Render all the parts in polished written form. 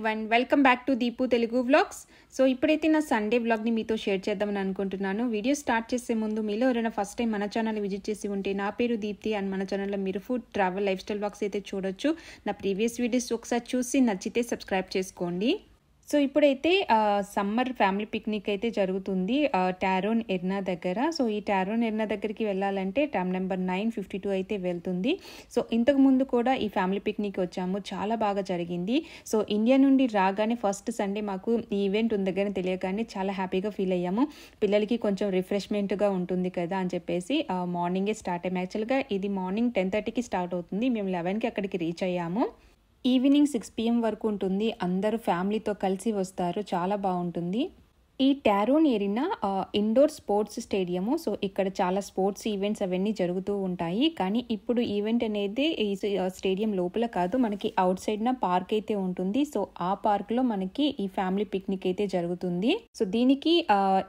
Everyone, welcome back to Deepu Telugu vlogs. So ఇప్పుడైతే నా Sunday వ్లాగ్ని మీతో షేర్ చేద్దామని అనుకుంటున్నాను. వీడియో స్టార్ట్ చేసే ముందు మీలో ఎవరైనా ఫస్ట్ టైం మన ఛానల్ విజిట్ చేసి ఉంటే నా పేరు దీప్తి అండ్ మన ఛానల్లో మీరు food, travel, life style vlogs అయితే చూడొచ్చు. నా ప్రీవియస్ వీడియోస్ ఒకసారి చూసి నచ్చితే సబ్స్క్రైబ్ చేసుకోండి. సో ఇప్పుడైతే సమ్మర్ ఫ్యామిలీ పిక్నిక్ అయితే జరుగుతుంది టారోన్ ఎర్నా దగ్గర. సో ఈ టారోన్ ఎర్నా దగ్గరికి వెళ్ళాలంటే ట్యామ్ నెంబర్ 952 అయితే వెళ్తుంది. సో ఇంతకు ముందు కూడా ఈ ఫ్యామిలీ పిక్నిక్ వచ్చాము, చాలా బాగా జరిగింది. సో ఇండియా నుండి రాగానే ఫస్ట్ సండే మాకు ఈ ఈవెంట్ ఉంది దగ్గర తెలియగానే చాలా హ్యాపీగా ఫీల్ అయ్యాము. పిల్లలకి కొంచెం రిఫ్రెష్మెంట్గా ఉంటుంది కదా అని చెప్పేసి మార్నింగే స్టార్ట్ అయ్యాము. యాక్చువల్గా ఇది మార్నింగ్ 10:30కి స్టార్ట్ అవుతుంది. మేము 11కి అక్కడికి రీచ్ అయ్యాము. ఈవినింగ్ 6 PM వరకు ఉంటుంది. అందరూ ఫ్యామిలీతో కలిసి వస్తారు, చాలా బాగుంటుంది. ఈ Tauron arena indoor sports stadium. So ఇక్కడ చాలా స్పోర్ట్స్ ఈవెంట్స్ అవన్నీ జరుగుతూ ఉంటాయి. కానీ ఇప్పుడు ఈవెంట్ అనేది ఈ స్టేడియం లోపల కాదు, మనకి అవుట్ సైడ్న పార్క్ అయితే ఉంటుంది. సో ఆ పార్క్లో మనకి ఈ ఫ్యామిలీ పిక్నిక్ అయితే జరుగుతుంది. సో దీనికి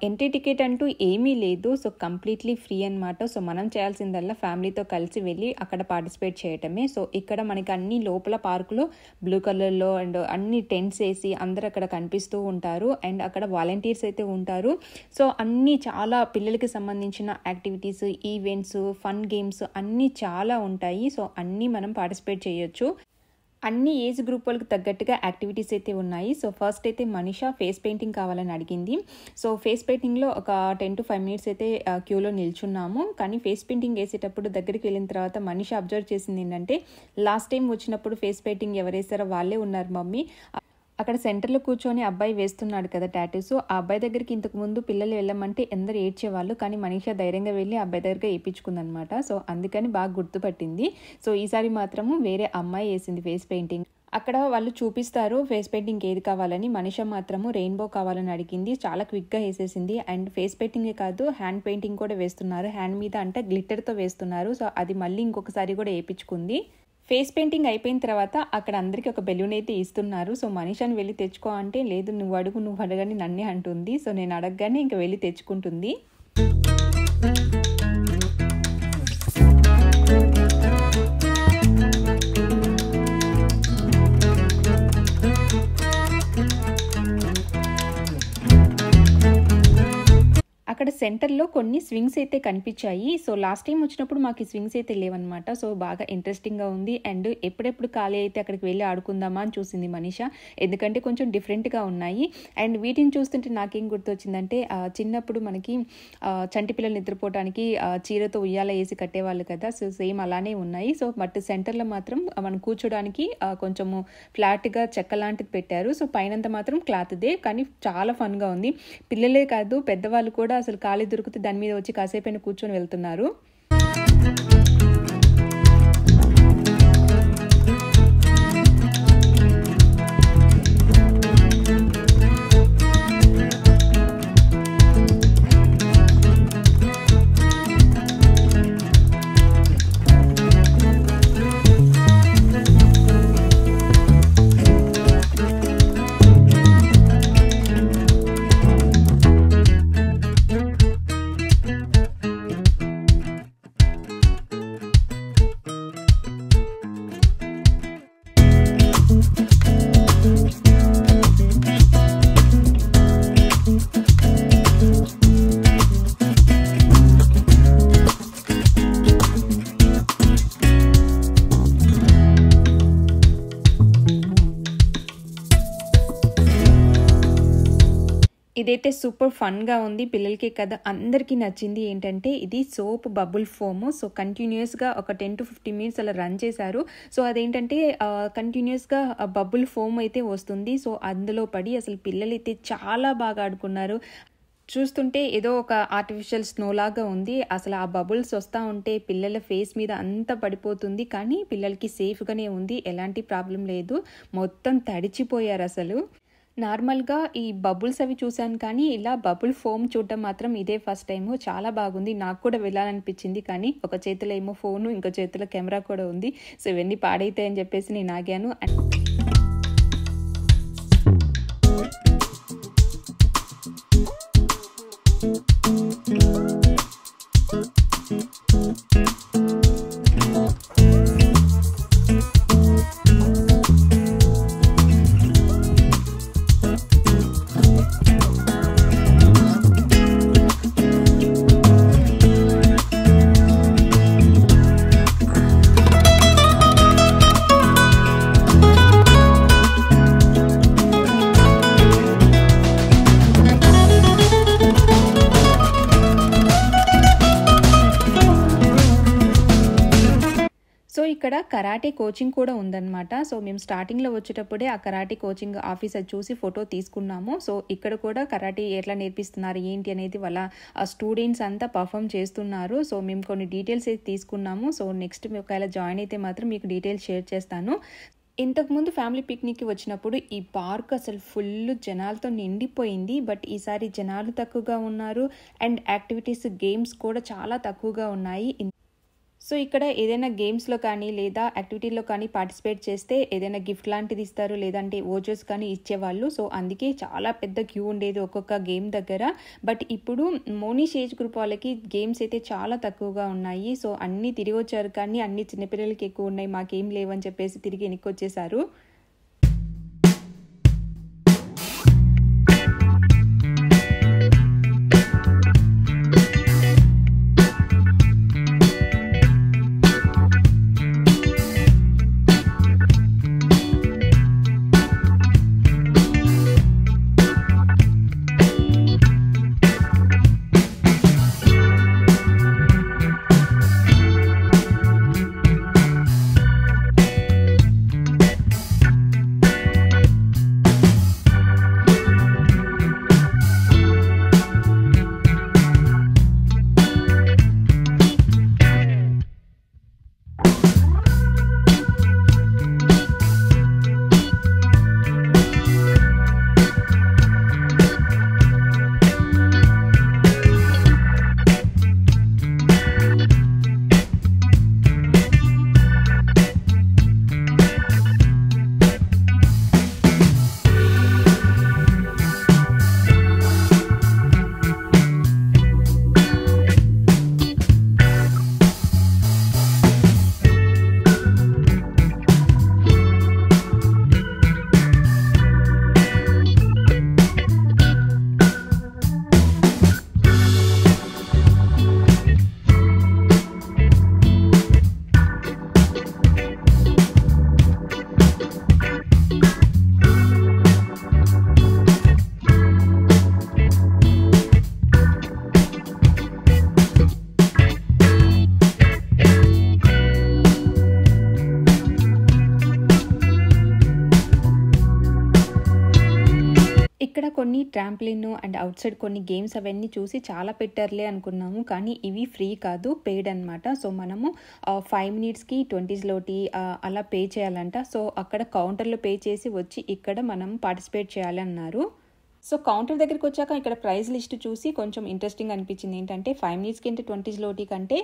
ఎంట్రీ టికెట్ అంటూ ఏమీ లేదు. సో కంప్లీట్లీ ఫ్రీ అనమాట. సో మనం చేయాల్సిందల్లా ఫ్యామిలీతో కలిసి వెళ్ళి అక్కడ పార్టిసిపేట్ చేయటమే. సో ఇక్కడ మనకి అన్ని లోపల పార్కులో బ్లూ కలర్లో అండ్ అన్ని టెంట్స్ వేసి అందరు అక్కడ కనిపిస్తూ ఉంటారు. అండ్ అక్కడ వాలంటీర్స్ అయితే ఉంటారు. సో అన్ని చాలా పిల్లలకి సంబంధించిన యాక్టివిటీస్, ఈవెంట్స్, ఫన్ గేమ్స్ అన్నీ చాలా ఉంటాయి. సో అన్నీ మనం పార్టిసిపేట్ చేయొచ్చు. అన్ని ఏజ్ గ్రూప్ వాళ్ళకి తగ్గట్టుగా యాక్టివిటీస్ అయితే ఉన్నాయి. సో ఫస్ట్ అయితే మనీషా ఫేస్ పెయింటింగ్ కావాలని అడిగింది. సో ఫేస్ పెయింటింగ్లో ఒక 10 to 5 minutes అయితే క్యూలో నిల్చున్నాము. కానీ ఫేస్ పెయింటింగ్ వేసేటప్పుడు దగ్గరికి వెళ్ళిన తర్వాత మనీషా అబ్జర్వ్ చేసింది ఏంటంటే, లాస్ట్ టైం వచ్చినప్పుడు ఫేస్ పెయింటింగ్ ఎవరు వేసారో వాళ్ళే ఉన్నారు మమ్మీ. అక్కడ సెంటర్లో కూర్చొని అబ్బాయి వేస్తున్నాడు కదా టాటూస్. ఆ అబ్బాయి దగ్గరికి ఇంతకు ముందు పిల్లలు వెళ్ళమంటే ఎందరు ఏడ్చేవాళ్ళు, కానీ మనీషా ధైర్యంగా వెళ్ళి అబ్బాయి దగ్గరగా వేయించుకుందనమాట. సో అందుకని బాగా గుర్తుపట్టింది. సో ఈసారి మాత్రము వేరే అమ్మాయి వేసింది ఫేస్ పెయింటింగ్. అక్కడ వాళ్ళు చూపిస్తారు ఫేస్ పెయింటింగ్ ఏది కావాలని. మనీషా మాత్రము రెయిన్బో కావాలని అడిగింది. చాలా క్విక్గా వేసేసింది. అండ్ ఫేస్ పెయింటింగే కాదు, హ్యాండ్ పెయింటింగ్ కూడా వేస్తున్నారు. హ్యాండ్ మీద అంటే గ్లిట్టర్తో వేస్తున్నారు. సో అది మళ్ళీ ఇంకొకసారి కూడా వేయించుకుంది. ఫేస్ పెయింటింగ్ అయిపోయిన తర్వాత అక్కడ అందరికీ ఒక బెలూన్ అయితే ఇస్తున్నారు. సో మనీషాని వెళ్ళి తెచ్చుకో అంటే, లేదు నువ్వు అడగని నన్నే అంటుంది. సో నేను అడగగానే ఇంకా వెళ్ళి తెచ్చుకుంటుంది. అక్కడ సెంటర్లో కొన్ని స్వింగ్స్ అయితే కనిపించాయి. సో లాస్ట్ టైం వచ్చినప్పుడు మాకు ఈ స్వింగ్స్ అయితే లేవన్నమాట. సో బాగా ఇంట్రెస్టింగ్గా ఉంది. అండ్ ఎప్పుడెప్పుడు ఖాళీ అయితే అక్కడికి వెళ్ళి ఆడుకుందామా అని చూసింది మనీషా, ఎందుకంటే కొంచెం డిఫరెంట్గా ఉన్నాయి. అండ్ వీటిని చూస్తుంటే నాకేం గుర్తొచ్చిందంటే, చిన్నప్పుడు మనకి చంటి పిల్లలు నిద్రపోవడానికి చీరతో ఉయ్యాల వేసి కట్టేవాళ్ళు కదా. సో సేమ్ అలానే ఉన్నాయి. సో బట్ సెంటర్లో మాత్రం మనం కూర్చోడానికి కొంచెము ఫ్లాట్గా చెక్క లాంటిది పెట్టారు. సో పైనంతా మాత్రం క్లాత్దే, కానీ చాలా ఫన్గా ఉంది. పిల్లలే కాదు పెద్దవాళ్ళు కూడా అసలు ఖాళీ దొరికితే దాని మీద వచ్చి కాసేపైనా కూర్చొని వెళ్తున్నారు. ఇదైతే సూపర్ ఫన్గా ఉంది. పిల్లలకే కదా అందరికీ నచ్చింది. ఏంటంటే ఇది సోప్ బబుల్ ఫోమ్. సో కంటిన్యూస్గా ఒక 10 to 15 minutes అలా రన్ చేశారు. సో అదేంటంటే కంటిన్యూస్గా బబుల్ ఫోమ్ అయితే వస్తుంది. సో అందులో పడి అసలు పిల్లలైతే చాలా బాగా ఆడుకున్నారు. చూస్తుంటే ఏదో ఒక ఆర్టిఫిషియల్ స్నో లాగా ఉంది. అసలు ఆ బబుల్స్ వస్తూ ఉంటే పిల్లల ఫేస్ మీద అంతా పడిపోతుంది. కానీ పిల్లలకి సేఫ్గానే ఉంది, ఎలాంటి ప్రాబ్లం లేదు. మొత్తం తడిచిపోయారు అసలు. నార్మల్గా ఈ బబుల్స్ అవి చూశాను, కానీ ఇలా బబుల్ ఫోమ్ చూడటం మాత్రం ఇదే ఫస్ట్ టైము. చాలా బాగుంది. నాకు కూడా వెళ్ళాలనిపించింది, కానీ ఒక చేతిలో ఏమో ఫోను, ఇంకో చేతిలో కెమెరా కూడా ఉంది. సో ఇవన్నీ పాడైతాయని చెప్పేసి నేను ఆగాను. ఇక్కడ కరాటే కోచింగ్ కూడా ఉందన్నమాట. సో మేము స్టార్టింగ్లో వచ్చేటప్పుడే ఆ కరాటే కోచింగ్ ఆఫీసర్ చూసి ఫోటో తీసుకున్నాము. సో ఇక్కడ కూడా కరాటే ఎట్లా నేర్పిస్తున్నారు ఏంటి అనేది వాళ్ళ స్టూడెంట్స్ అంతా పర్ఫామ్ చేస్తున్నారు. సో మేము కొన్ని డీటెయిల్స్ అయితే తీసుకున్నాము. సో నెక్స్ట్ ఒకవేళ జాయిన్ అయితే మాత్రం మీకు డీటెయిల్స్ షేర్ చేస్తాను. ఇంతకుముందు ఫ్యామిలీ పిక్నిక్కి వచ్చినప్పుడు ఈ పార్క్ అసలు ఫుల్ జనాలతో నిండిపోయింది. బట్ ఈసారి జనాలు తక్కువగా ఉన్నారు అండ్ యాక్టివిటీస్ గేమ్స్ కూడా చాలా తక్కువగా ఉన్నాయి. సో ఇక్కడ ఏదైనా గేమ్స్లో కానీ లేదా యాక్టివిటీలో కానీ పార్టిసిపేట్ చేస్తే ఏదైనా గిఫ్ట్ లాంటిది ఇస్తారు, లేదంటే ఓచర్స్ కానీ ఇచ్చేవాళ్ళు. సో అందుకే చాలా పెద్ద క్యూ ఉండేది ఒక్కొక్క గేమ్ దగ్గర. బట్ ఇప్పుడు మోనీష్ ఏజ్ గ్రూప్ వాళ్ళకి గేమ్స్ అయితే చాలా తక్కువగా ఉన్నాయి. సో అన్నీ తిరిగి వచ్చారు, కానీ అన్ని చిన్నపిల్లలకి ఎక్కువ ఉన్నాయి, మాకేం లేవని చెప్పేసి తిరిగి వెనక్కి వచ్చేసారు. ఇక్కడ కొన్ని ట్రాంప్లిన్ అండ్ అవుట్ సైడ్ కొన్ని గేమ్స్ అవన్నీ చూసి చాలా పెట్టారులే అనుకున్నాము, కానీ ఇవి ఫ్రీ కాదు, పెయిడ్ అనమాట. సో మనము 5 minutesకి 20 zloty అలా పే చేయాలంట. సో అక్కడ కౌంటర్లో పే చేసి వచ్చి ఇక్కడ మనం పార్టిసిపేట్ చేయాలి అన్నారు. సో కౌంటర్ దగ్గరికి వచ్చాక ఇక్కడ ప్రైస్ లిస్ట్ చూసి కొంచెం ఇంట్రెస్టింగ్ అనిపించింది. ఏంటంటే 5 minutesకి అంటే 20 zloty కంటే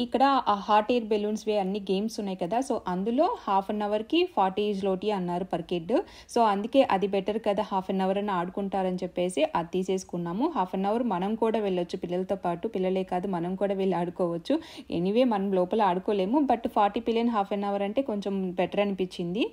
ఇక్కడ హాట్ ఎయిర్ బెలూన్స్ అన్ని గేమ్స్ ఉన్నాయి కదా, సో అందులో హాఫ్ అన్ అవర్కి 40 zloty అన్నారు పర్ కిడ్. సో అందుకే అది బెటర్ కదా, హాఫ్ అన్ అవర్ అని ఆడుకుంటారని చెప్పేసి అది తీసేసుకున్నాము. హాఫ్ అన్ అవర్ మనం కూడా వెళ్ళొచ్చు పిల్లలతో పాటు, పిల్లలే కాదు మనం కూడా వెళ్ళి ఆడుకోవచ్చు. ఎనీవే మనం లోపల ఆడుకోలేము, బట్ 40 పిల్లలు హాఫ్ అన్ అవర్ అంటే కొంచెం బెటర్ అనిపించింది.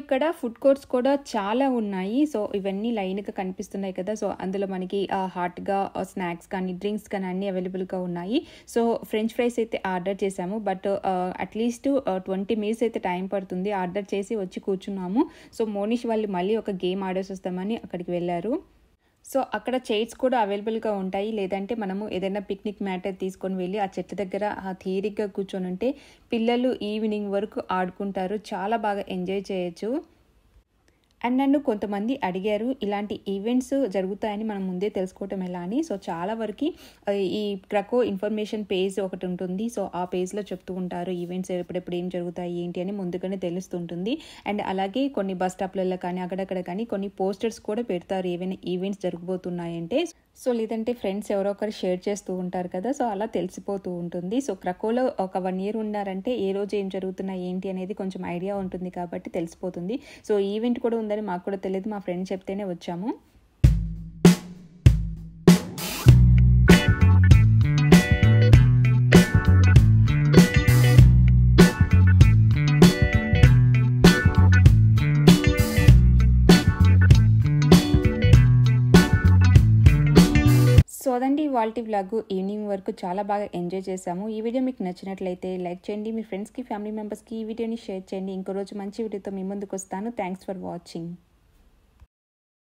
ఇక్కడ ఫుడ్ కోర్ట్స్ కూడా చాలా ఉన్నాయి. సో ఇవన్నీ లైన్‌గా కనిపిస్తున్నాయి కదా! సో అందులో మనకి హాట్‌గా స్నాక్స్ కానీ, డ్రింక్స్ కానీ అన్నీ అవైలబుల్‌గా ఉన్నాయి. సో ఫ్రెంచ్ ఫ్రైస్ అయితే ఆర్డర్ చేశాము. బట్ అట్‌లీస్ట్ 20 మినిట్స్ అయితే టైం పడుతుంది. ఆర్డర్ చేసి వచ్చి కూర్చున్నాము. సో మోనిష్ వాళ్ళు మళ్ళీ ఒక గేమ్ ఆడేసొస్తామని అక్కడికి వెళ్లారు. సో అక్కడ చైర్స్ కూడా అవైలబుల్‌గా ఉంటాయి. లేదంటే మనము ఏదైనా పిక్నిక్ మ్యాటర్ తీసుకొని వెళ్ళి ఆ చెట్టు దగ్గర తీరిగ్గా కూర్చొనుంటే పిల్లలు ఈవినింగ్ వరకు ఆడుకుంటారు. చాలా బాగా ఎంజాయ్ చేయొచ్చు. అండ్ నన్ను కొంతమంది అడిగారు ఇలాంటి ఈవెంట్స్ జరుగుతాయని మనం ముందే తెలుసుకోవటం ఎలా అని. సో చాలా వరకు ఈ క్రకో ఇన్ఫర్మేషన్ పేజ్ ఒకటి ఉంటుంది. సో ఆ పేజ్లో చెప్తూ ఉంటారు ఈవెంట్స్ ఎప్పుడెప్పుడు ఏం జరుగుతాయి ఏంటి అని ముందుగానే తెలుస్తుంటుంది. అండ్ అలాగే కొన్ని బస్ స్టాప్లలో కానీ అక్కడక్కడ కానీ కొన్ని పోస్టర్స్ కూడా పెడతారు ఏవైనా ఈవెంట్స్ జరగబోతున్నాయంటే. సో లేదంటే ఫ్రెండ్స్ ఎవరో ఒకరు షేర్ చేస్తూ ఉంటారు కదా! సో అలా తెలిసిపోతూ ఉంటుంది. సో క్రకోలో ఒక 1 ఇయర్ ఉన్నారంటే ఏ రోజు ఏం జరుగుతున్నాయి ఏంటి అనేది కొంచెం ఐడియా ఉంటుంది కాబట్టి తెలిసిపోతుంది. సో ఈవెంట్ కూడా ఉందని మాకు కూడా తెలియదు. మా ఫ్రెండ్ చెప్తేనే వచ్చాము. సో అదండి ఇవాల్టి వ్లాగ్. ఈవినింగ్ వరకు చాలా బాగా ఎంజాయ్ చేశాము. ఈ వీడియో మీకు నచ్చినట్లయితే లైక్ చేయండి. మీ ఫ్రెండ్స్‌కి, ఫ్యామిలీ మెంబర్స్‌కి ఈ వీడియోని షేర్ చేయండి. ఇంకో రోజు మంచి వీడియోతో మీ ముందుకు వస్తాను. Thanks for watching.